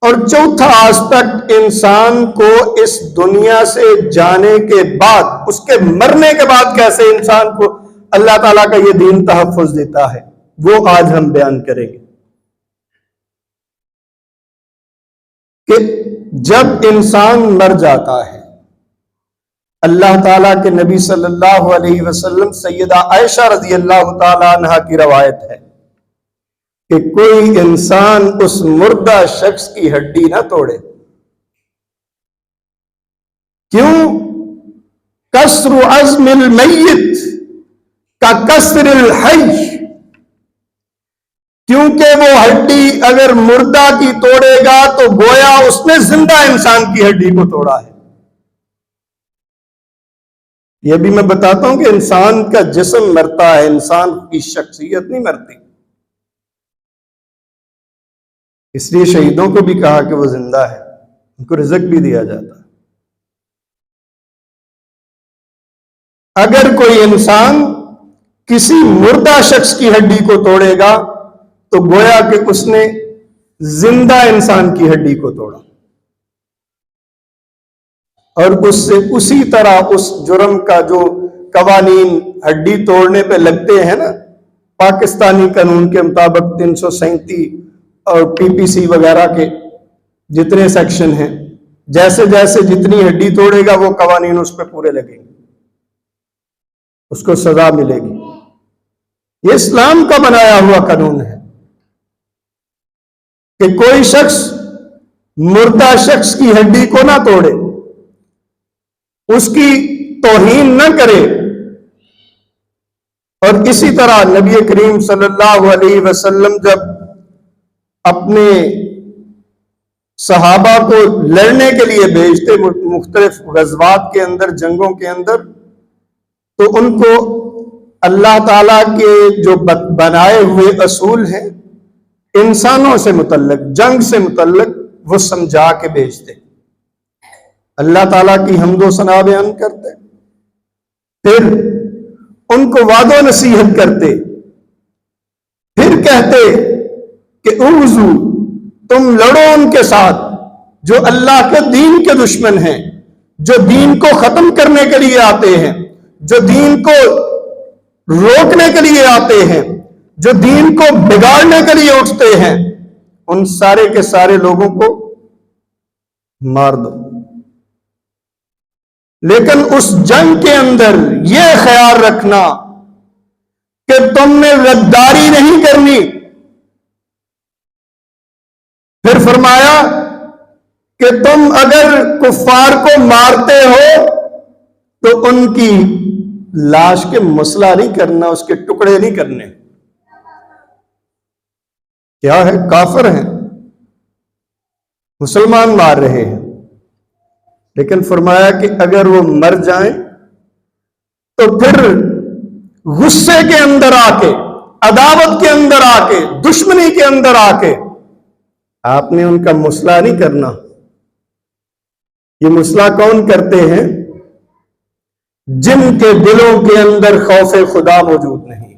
اور چوتھا آسپیکٹ، انسان کو اس دنیا سے جانے کے بعد، اس کے مرنے کے بعد کیسے انسان کو اللہ تعالیٰ کا یہ دین تحفظ دیتا ہے، وہ آج ہم بیان کریں گے کہ جب انسان مر جاتا ہے، اللہ تعالیٰ کے نبی صلی اللہ علیہ وسلم سیدہ عائشہ رضی اللہ تعالیٰ عنہا کی روایت ہے کہ کوئی انسان اس مردہ شخص کی ہڈی نہ توڑے۔ کیوں؟ کسر عظم المیت کا کسر الحی، کیونکہ وہ ہڈی اگر مردہ کی توڑے گا تو گویا اس نے زندہ انسان کی ہڈی کو توڑا ہے۔ یہ بھی میں بتاتا ہوں کہ انسان کا جسم مرتا ہے، انسان کی شخصیت نہیں مرتی۔ اس لیے شہیدوں کو بھی کہا کہ وہ زندہ ہے، ان کو رزق بھی دیا جاتا ہے۔ اگر کوئی انسان کسی مردہ شخص کی ہڈی کو توڑے گا تو گویا کہ اس نے زندہ انسان کی ہڈی کو توڑا، اور اس سے اسی طرح اس جرم کا جو قوانین ہڈی توڑنے پہ لگتے ہیں نا، پاکستانی قانون کے مطابق 337 اور پی پی سی وغیرہ کے جتنے سیکشن ہیں، جیسے جیسے جتنی ہڈی توڑے گا وہ قوانین اس پہ پورے لگیں گے، اس کو سزا ملے گی۔ یہ اسلام کا بنایا ہوا قانون ہے کہ کوئی شخص مردہ شخص کی ہڈی کو نہ توڑے، اس کی توہین نہ کرے۔ اور اسی طرح نبی کریم صلی اللہ علیہ وسلم جب اپنے صحابہ کو لڑنے کے لیے بھیجتے مختلف غزوات کے اندر، جنگوں کے اندر، تو ان کو اللہ تعالیٰ کے جو بنائے ہوئے اصول ہیں انسانوں سے متعلق، جنگ سے متعلق، وہ سمجھا کے بھیجتے، اللہ تعالیٰ کی حمد و ثنا بیان کرتے، پھر ان کو وعد و نصیحت کرتے، پھر کہتے کہ اوذو، تم لڑو ان کے ساتھ جو اللہ کے دین کے دشمن ہیں، جو دین کو ختم کرنے کے لیے آتے ہیں، جو دین کو روکنے کے لیے آتے ہیں، جو دین کو بگاڑنے کے لیے اٹھتے ہیں، ان سارے کے سارے لوگوں کو مار دو۔ لیکن اس جنگ کے اندر یہ خیال رکھنا کہ تم نے غداری نہیں کرنی۔ پھر فرمایا کہ تم اگر کفار کو مارتے ہو تو ان کی لاش کے مسئلہ نہیں کرنا، اس کے ٹکڑے نہیں کرنے۔ کیا ہے؟ کافر ہیں، مسلمان مار رہے ہیں، لیکن فرمایا کہ اگر وہ مر جائیں تو پھر غصے کے اندر آ کے، عداوت کے اندر آ کے، دشمنی کے اندر آ کے آپ نے ان کا مسئلہ نہیں کرنا۔ یہ مسئلہ کون کرتے ہیں؟ جن کے دلوں کے اندر خوف خدا موجود نہیں۔